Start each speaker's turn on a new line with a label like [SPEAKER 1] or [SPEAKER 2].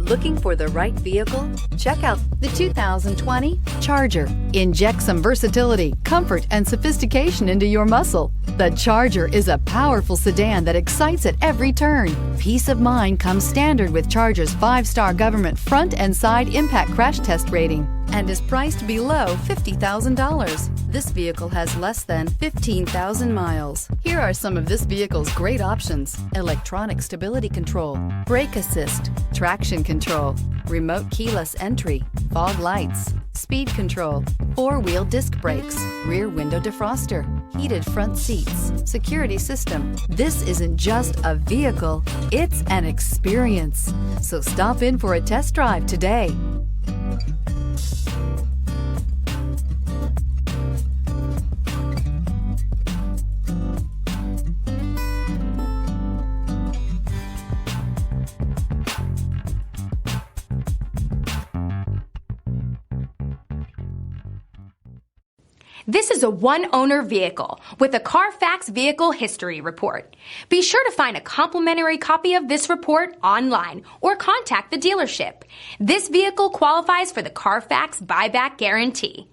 [SPEAKER 1] Looking for the right vehicle? Check out the 2020 Charger. Inject some versatility, comfort, and sophistication into your muscle. The Charger is a powerful sedan that excites at every turn. Peace of mind comes standard with Charger's 5-star government front and side impact crash test rating and is priced below $50,000. This vehicle has less than 15,000 miles. Here are some of this vehicle's great options: electronic stability control, brake assist, traction control, remote keyless entry, fog lights, speed control, 4-wheel disc brakes, rear window defroster, heated front seats, security system. This isn't just a vehicle, it's an experience. So stop in for a test drive today.
[SPEAKER 2] This is a one-owner vehicle with a Carfax Vehicle History Report. Be sure to find a complimentary copy of this report online or contact the dealership. This vehicle qualifies for the Carfax Buyback Guarantee.